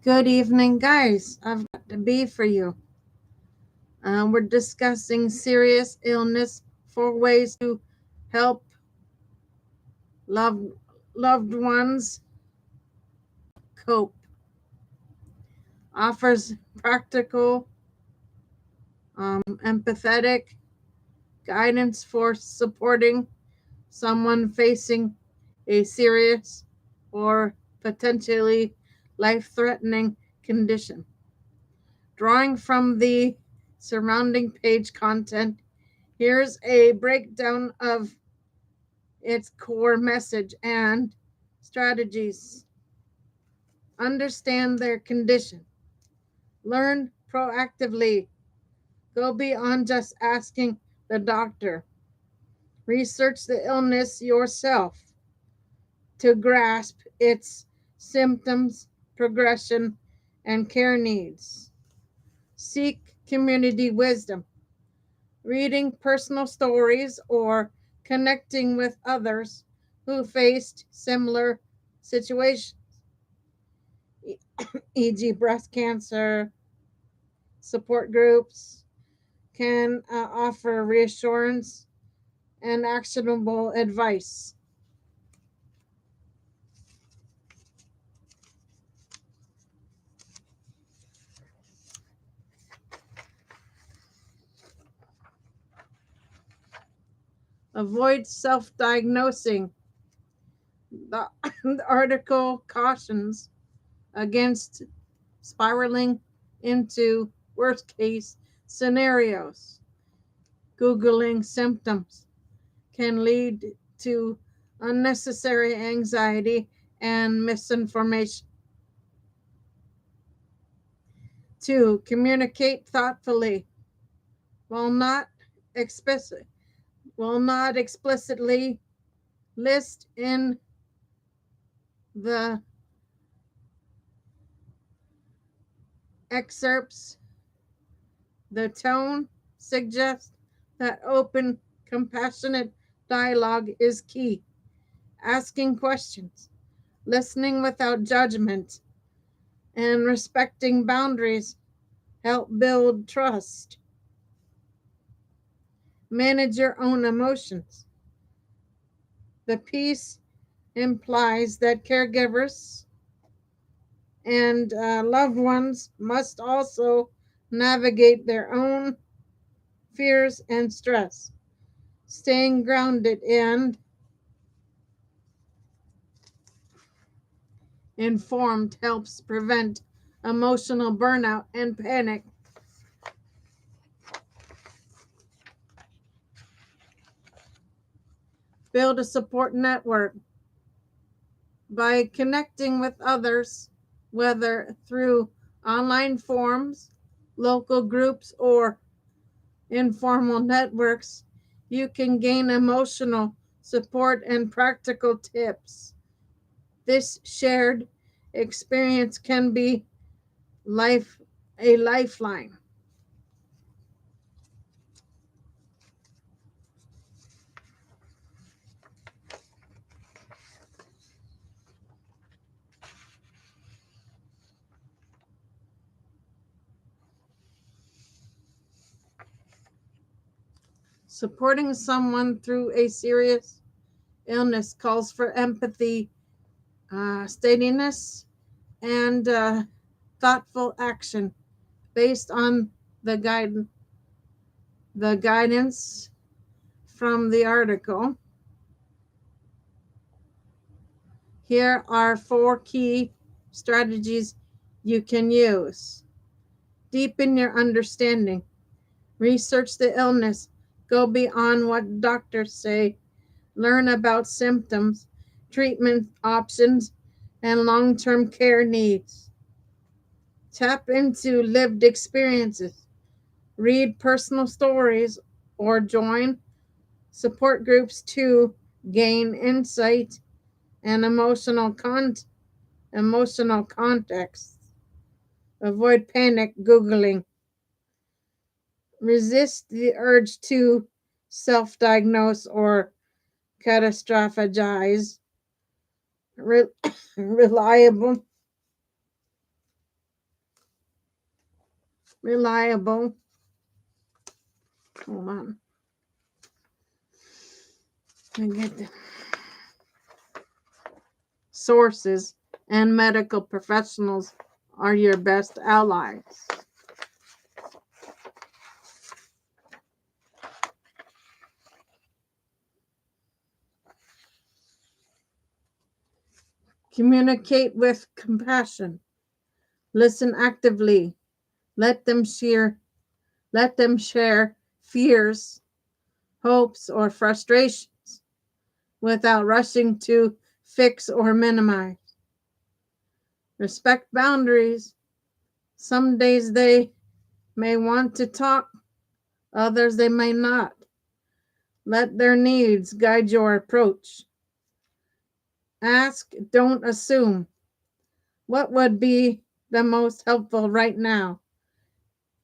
Good evening, guys. I've got to be for you. We're discussing serious illness, 4 ways to help loved loved ones cope. Offers practical, empathetic guidance for supporting someone facing a serious or potentially life-threatening condition. Drawing from the surrounding page content, here's a breakdown of its core message and strategies. Understand their condition. Learn proactively. Go beyond just asking the doctor. Research the illness yourself to grasp its symptoms, progression, and care needs. Seek community wisdom. Reading personal stories or connecting with others who faced similar situations, e.g., breast cancer. Support groups can offer reassurance and actionable advice. Avoid self diagnosing. The, the article cautions against spiraling into worst case scenarios. Googling symptoms can lead to unnecessary anxiety and misinformation. 2. Communicate thoughtfully. While not explicit, while not explicitly list in the excerpts, the tone suggests that open, compassionate dialogue is key. Asking questions, listening without judgment, and respecting boundaries help build trust. Manage your own emotions. The piece implies that caregivers and loved ones must also navigate their own fears and stress. Staying grounded and informed helps prevent emotional burnout and panic. Build a support network by connecting with others, whether through online forums, local groups, or informal networks. You can gain emotional support and practical tips. This shared experience can be a lifeline. Supporting someone through a serious illness calls for empathy, steadiness, and thoughtful action based on the guidance from the article. Here are 4 key strategies you can use. Deepen your understanding. Research the illness. Go beyond what doctors say. Learn about symptoms, treatment options, and long-term care needs. Tap into lived experiences. Read personal stories or join support groups to gain insight and emotional context. Avoid panic Googling. Resist the urge to self-diagnose or catastrophize. Reliable reliable, hold on, I get the sources and medical professionals are your best allies. Communicate with compassion. Listen actively. Let them share fears, hopes, or frustrations without rushing to fix or minimize. Respect boundaries. Some days they may want to talk, others they may not. Let their needs guide your approach. Ask, don't assume. What would be the most helpful right now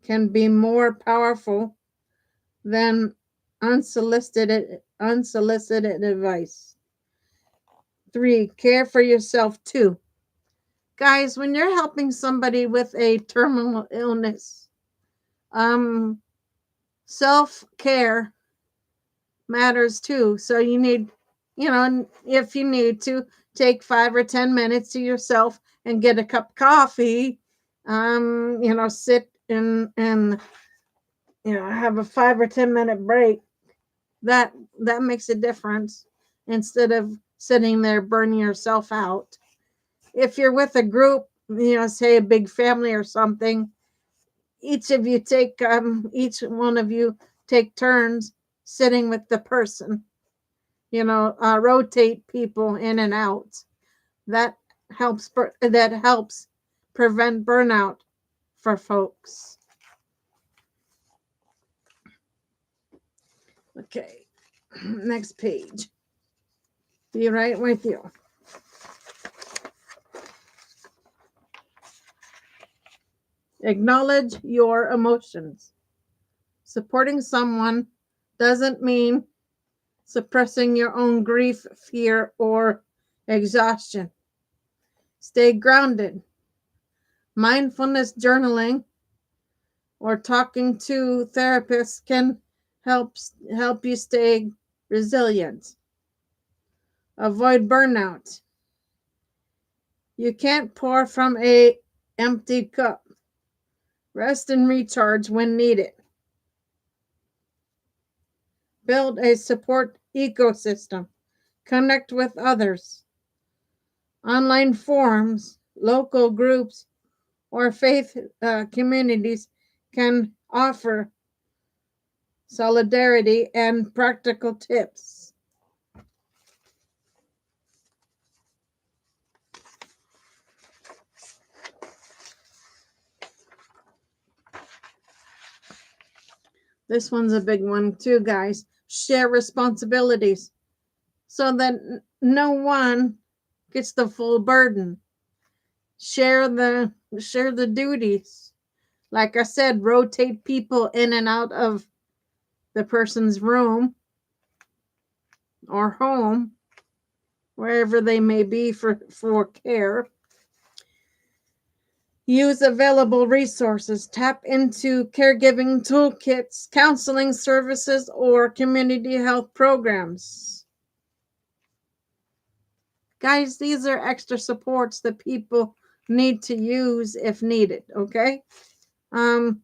can be more powerful than unsolicited advice. 3, care for yourself too. Guys, when you're helping somebody with a terminal illness, self-care matters too. So you need, if you need to take 5 or 10 minutes to yourself and get a cup of coffee, sit and have a 5 or 10 minute break. That makes a difference instead of sitting there burning yourself out. If you're with a group, say a big family or something, each one of you take turns sitting with the person. Rotate people in and out. That helps prevent burnout for folks. Okay, next page. Be right with you. Acknowledge your emotions. Supporting someone doesn't mean suppressing your own grief, fear, or exhaustion. Stay grounded. Mindfulness journaling or talking to therapists can help you stay resilient. Avoid burnout. You can't pour from an empty cup. Rest and recharge when needed. Build a support ecosystem. Connect with others. Online forums, local groups, or faith communities can offer solidarity and practical tips. This one's a big one too, guys. Share responsibilities so that no one gets the full burden. Share the duties. Like I said, rotate people in and out of the person's room or home, wherever they may be for care. Use available resources. Tap into caregiving toolkits, counseling services, or community health programs. Guys, these are extra supports that people need to use if needed, okay? Then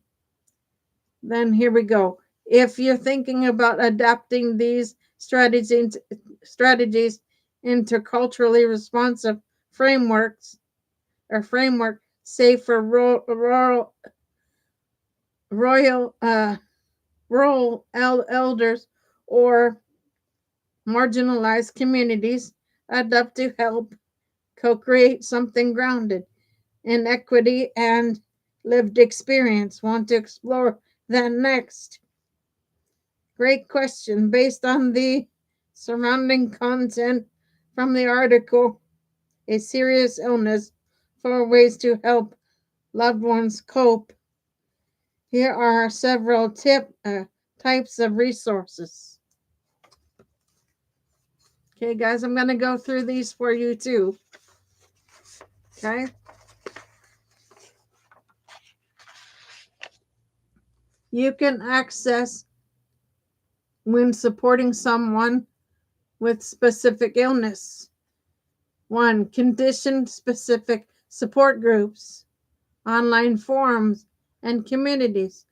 here we go. If you're thinking about adapting these strategies into culturally responsive framework, say for rural elders or marginalized communities, adapt to help co-create something grounded in equity and lived experience. Want to explore that next? Great question. Based on the surrounding content from the article, A Serious Illness, 4 Ways to Help Loved Ones Cope, here are several types of resources. Okay, guys, I'm going to go through these for you too. Okay. you can access when supporting someone with specific illness. 1. Condition-specific support groups, online forums, and communities.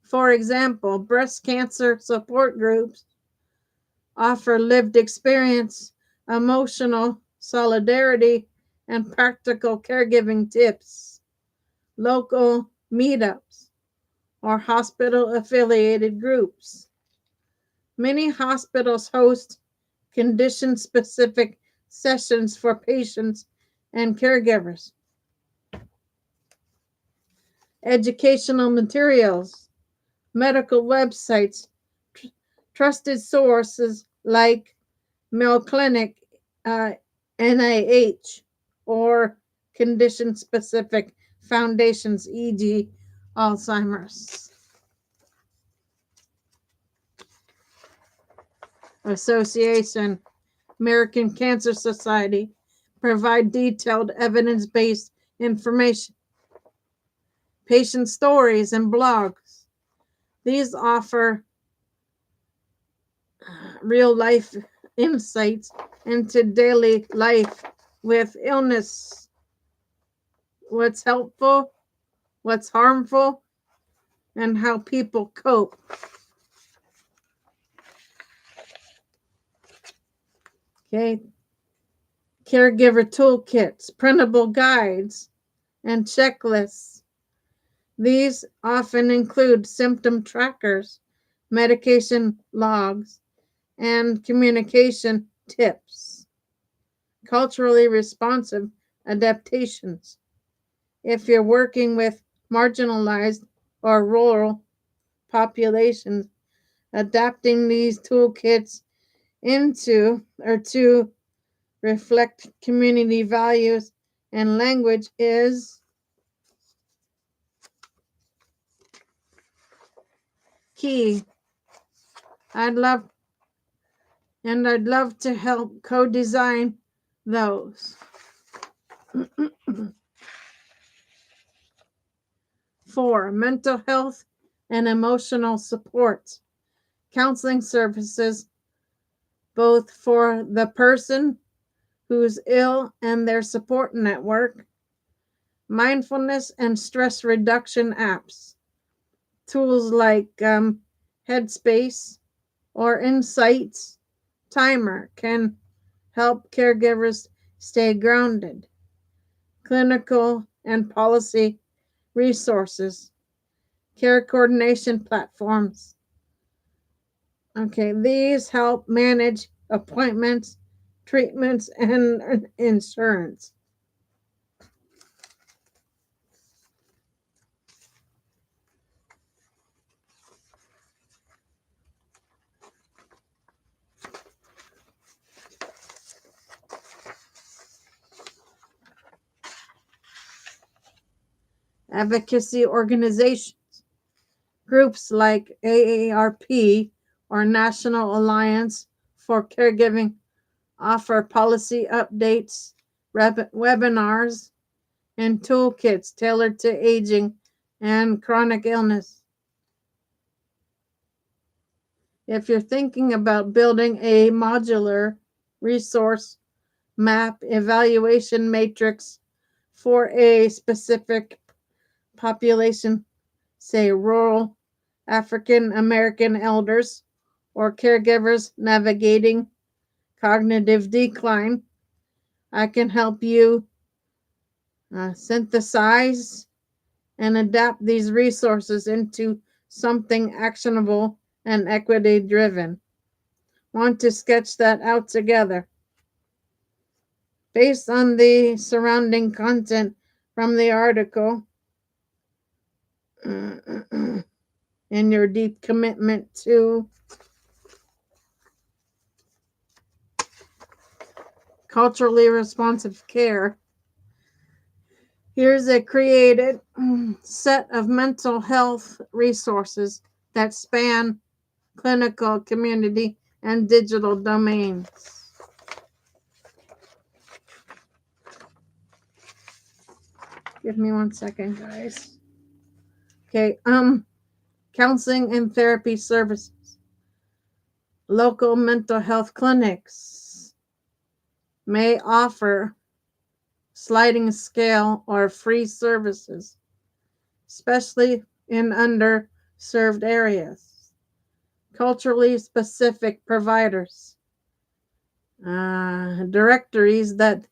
For example, breast cancer support groups offer lived experience, emotional solidarity, and practical caregiving tips. Local meetups or hospital-affiliated groups. Many hospitals host condition-specific sessions for patients and caregivers. Educational materials, medical websites, trusted sources like Mayo Clinic, NIH, or condition-specific foundations, e.g., Alzheimer's Association, American Cancer Society, provide detailed evidence-based information, patient stories, and blogs. These offer real-life insights into daily life with illness, what's helpful, what's harmful, and how people cope. Okay. Caregiver toolkits, printable guides, and checklists. These often include symptom trackers, medication logs, and communication tips. Culturally responsive adaptations. If you're working with marginalized or rural populations, adapting these toolkits into or to reflect community values and language is key. I'd love to help co-design those. 4. Mental health and emotional support. Counseling services both for the person who's ill and their support network. Mindfulness and stress reduction apps. Tools like Headspace or Insights Timer can help caregivers stay grounded. Clinical and policy resources, care coordination platforms. Okay, these help manage appointments, treatments, and insurance. Advocacy organizations, groups like AARP or National Alliance for Caregiving offer policy updates, webinars, and toolkits tailored to aging and chronic illness. If you're thinking about building a modular resource map evaluation matrix for a specific population, say rural African American elders or caregivers navigating cognitive decline, I can help you synthesize and adapt these resources into something actionable and equity driven. Want to sketch that out together? Based on the surrounding content from the article and your deep commitment to culturally responsive care, here's a created set of mental health resources that span clinical, community, and digital domains. Give me 1 second, guys. Okay, counseling and therapy services. Local mental health clinics may offer sliding scale or free services, especially in underserved areas. Culturally specific providers, directories that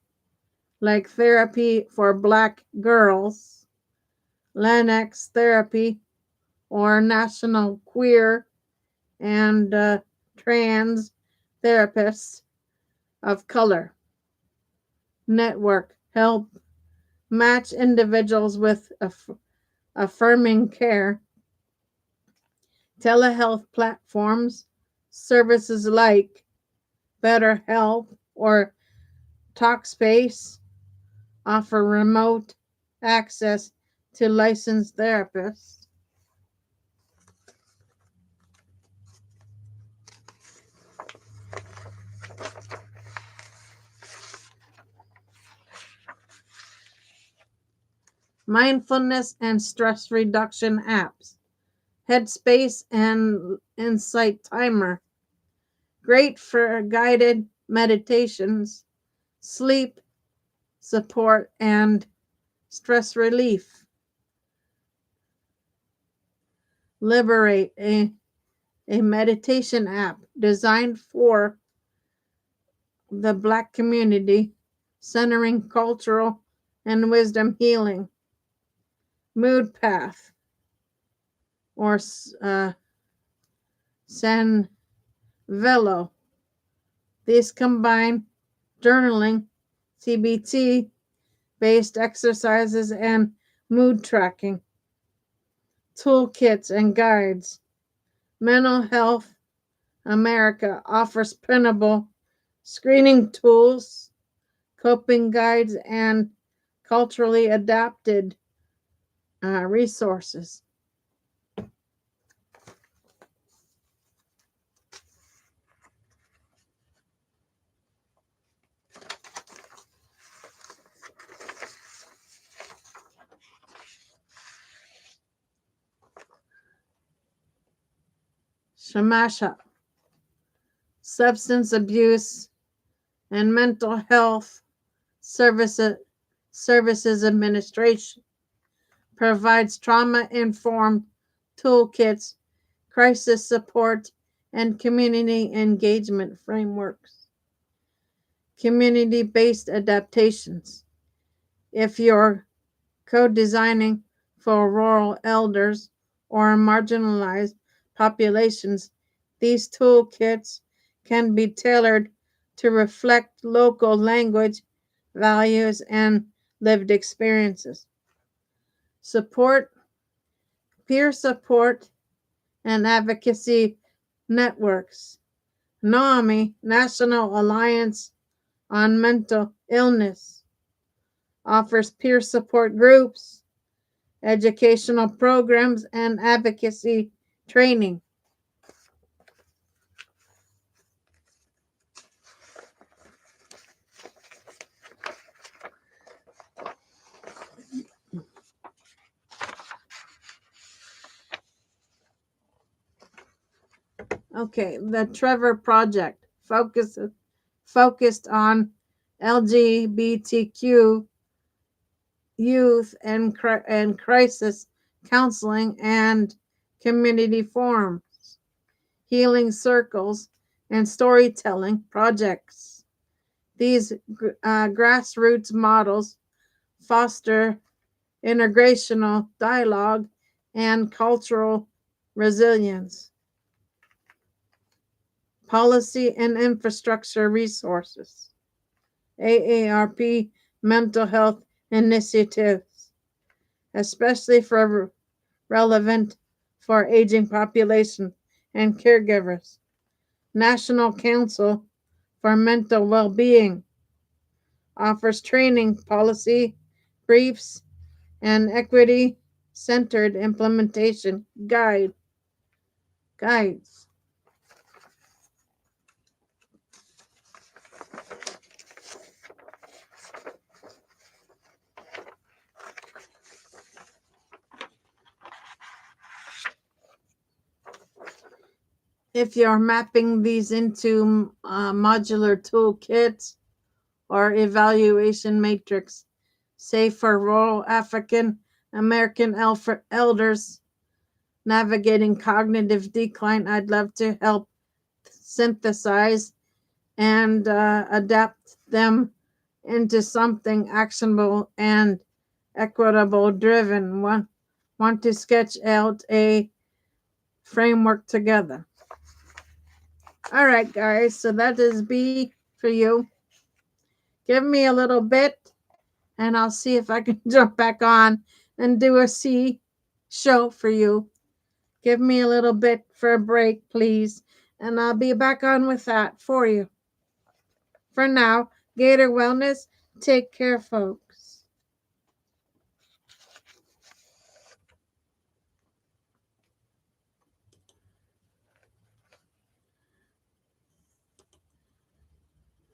like therapy for Black girls, Latinx therapy, or national queer and trans therapists of color network help match individuals with affirming care. Telehealth platforms, services like BetterHelp or Talkspace offer remote access to licensed therapists. Mindfulness and stress reduction apps. Headspace and Insight Timer. Great for guided meditations, sleep support, and stress relief. Liberate, a meditation app designed for the Black community, centering cultural and wisdom healing. Mood Path or San Velo. These combine journaling, CBT based exercises, and mood tracking. Toolkits and guides. Mental Health America offers printable screening tools, coping guides, and culturally adapted resources. SHMASHA, Substance Abuse and Mental Health Services Administration, provides trauma-informed toolkits, crisis support, and community engagement frameworks. Community-based adaptations. If you're co-designing for rural elders or marginalized populations, these toolkits can be tailored to reflect local language, values, and lived experiences. Support, peer support, and advocacy networks. NAMI, National Alliance on Mental Illness, offers peer support groups, educational programs, and advocacy training. Okay, the Trevor Project focused on LGBTQ youth and crisis counseling and community forums, healing circles, and storytelling projects. These grassroots models foster integrational dialogue and cultural resilience. Policy and infrastructure resources. AARP mental health initiatives, especially for relevant for aging population and caregivers. National Council for Mental Well-Being offers training, policy briefs, and equity-centered implementation guides. if you're mapping these into modular toolkits or evaluation matrix, say for rural African American elders navigating cognitive decline, I'd love to help synthesize and adapt them into something actionable and equitable driven. Want to sketch out a framework together. All right, guys, so that is B for you. Give me a little bit and I'll see if I can jump back on and do a C show for you. Give me a little bit for a break, please, and I'll be back on with that for you. For now, Gator Wellness, take care, folks.